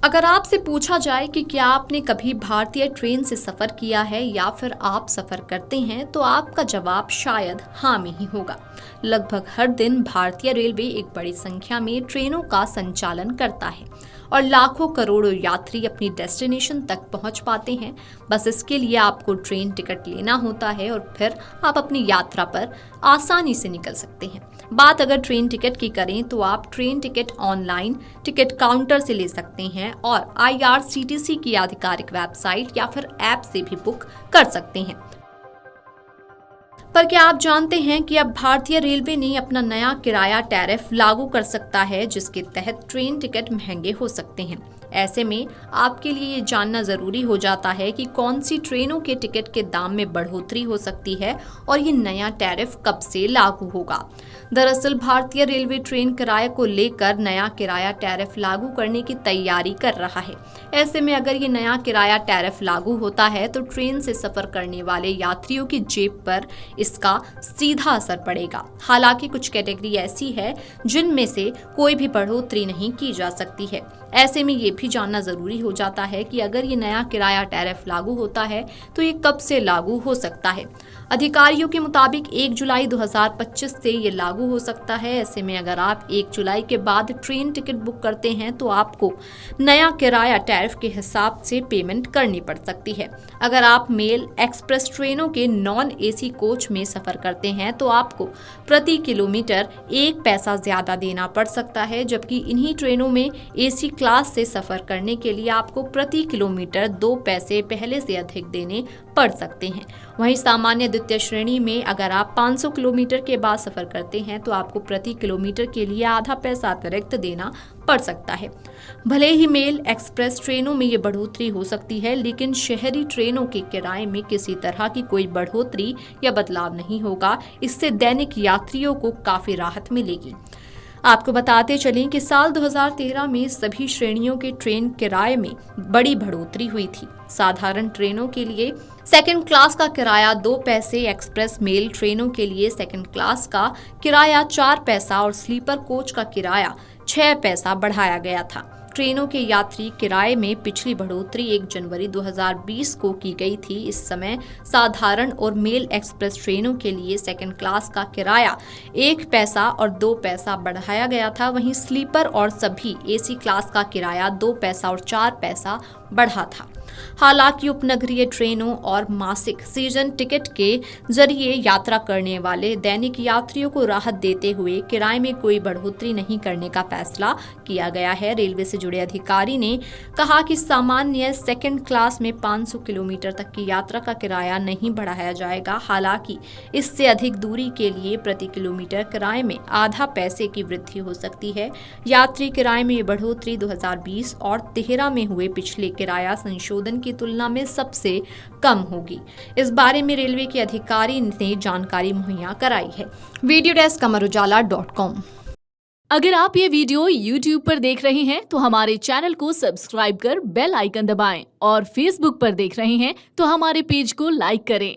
अगर आपसे पूछा जाए कि क्या आपने कभी भारतीय ट्रेन से सफर किया है या फिर आप सफर करते हैं, तो आपका जवाब शायद हाँ में ही होगा। लगभग हर दिन भारतीय रेलवे एक बड़ी संख्या में ट्रेनों का संचालन करता है और लाखों करोड़ों यात्री अपनी डेस्टिनेशन तक पहुंच पाते हैं। बस इसके लिए आपको ट्रेन टिकट लेना होता है और फिर आप अपनी यात्रा पर आसानी से निकल सकते हैं। बात अगर ट्रेन टिकट की करें तो आप train ticket online ticket counter से ले सकते हैं और IRCTC की आधिकारिक वेबसाइट या फिर ऐप से भी बुक कर सकते हैं। पर क्या आप जानते हैं कि अब भारतीय रेलवे ने अपना नया किराया टैरिफ लागू कर सकता है, जिसके तहत ट्रेन टिकट महंगे हो सकते हैं। ऐसे में आपके लिए ये जानना जरूरी हो जाता है कि कौन सी ट्रेनों के टिकट के दाम में बढ़ोतरी हो सकती है और ये नया टैरिफ कब से लागू होगा। दरअसल भारतीय रेलवे ट्रेन किराए को लेकर नया किराया टैरिफ लागू करने की तैयारी कर रहा है। ऐसे में अगर ये नया किराया टैरिफ लागू होता है तो ट्रेन से सफर करने वाले यात्रियों की जेब पर इसका सीधा असर पड़ेगा। हालांकि कुछ कैटेगरी ऐसी है जिनमें से कोई भी बढ़ोतरी नहीं की जा सकती है। ऐसे में ये भी जानना जरूरी हो जाता है कि अगर ये नया किराया टैरिफ लागू होता है तो ये कब से लागू हो सकता है। अधिकारियों के मुताबिक 1 जुलाई 2025 से ये लागू हो सकता है। ऐसे में अगर आप 1 जुलाई के बाद ट्रेन टिकट बुक करते हैं तो आपको नया किराया टैरिफ के हिसाब से पेमेंट करनी पड़ सकती है। अगर आप मेल एक्सप्रेस ट्रेनों के नॉन AC कोच में सफर करते हैं तो आपको प्रति किलोमीटर 1 पैसा ज्यादा देना पड़ सकता है, जबकि इन्हीं ट्रेनों में AC क्लास से सफर करने के लिए आपको प्रति किलोमीटर 2 पैसे पहले से अधिक देने पड़ सकते हैं। वहीं सामान्य द्वितीय श्रेणी में अगर आप 500 किलोमीटर के बाद सफर करते हैं तो आपको प्रति किलोमीटर के लिए आधा पैसा अतिरिक्त देना पड़ सकता है। भले ही मेल एक्सप्रेस ट्रेनों में ये बढ़ोतरी हो सकती है, लेकिन शहरी ट्रेनों के किराए में किसी तरह की कोई बढ़ोतरी या बदलाव नहीं होगा। इससे दैनिक यात्रियों को काफी राहत मिलेगी। आपको बताते चलें कि साल 2013 में सभी श्रेणियों के ट्रेन किराए में बड़ी बढ़ोतरी हुई थी। साधारण ट्रेनों के लिए सेकंड क्लास का किराया 2 पैसे, एक्सप्रेस मेल ट्रेनों के लिए सेकंड क्लास का किराया 4 पैसा और स्लीपर कोच का किराया 6 पैसा बढ़ाया गया था। ट्रेनों के यात्री किराए में पिछली बढ़ोतरी 1 जनवरी 2020 को की गई थी। इस समय साधारण और मेल एक्सप्रेस ट्रेनों के लिए सेकंड क्लास का किराया 1 पैसा और 2 पैसा बढ़ाया गया था। वहीं स्लीपर और सभी AC क्लास का किराया 2 पैसा और 4 पैसा बढ़ा था। हालांकि उपनगरीय ट्रेनों और मासिक सीजन टिकट के जरिए यात्रा करने वाले दैनिक यात्रियों को राहत देते हुए किराए में कोई बढ़ोतरी नहीं करने का फैसला किया गया है। रेलवे से जुड़े अधिकारी ने कहा कि सामान्य सेकंड क्लास में 500 किलोमीटर तक की यात्रा का किराया नहीं बढ़ाया जाएगा। हालांकि इससे अधिक दूरी के लिए प्रति किलोमीटर किराए में आधा पैसे की वृद्धि हो सकती है। यात्री किराए में ये बढ़ोतरी 2020 और 13 में हुए पिछले किराया संशोधन की तुलना में सबसे कम होगी। इस बारे में रेलवे के अधिकारी ने जानकारी मुहैया कराई है। Video desk amarujala.com। अगर आप ये वीडियो YouTube पर देख रहे हैं तो हमारे चैनल को सब्सक्राइब कर बेल आइकन दबाएं और Facebook पर देख रहे हैं तो हमारे पेज को लाइक करें।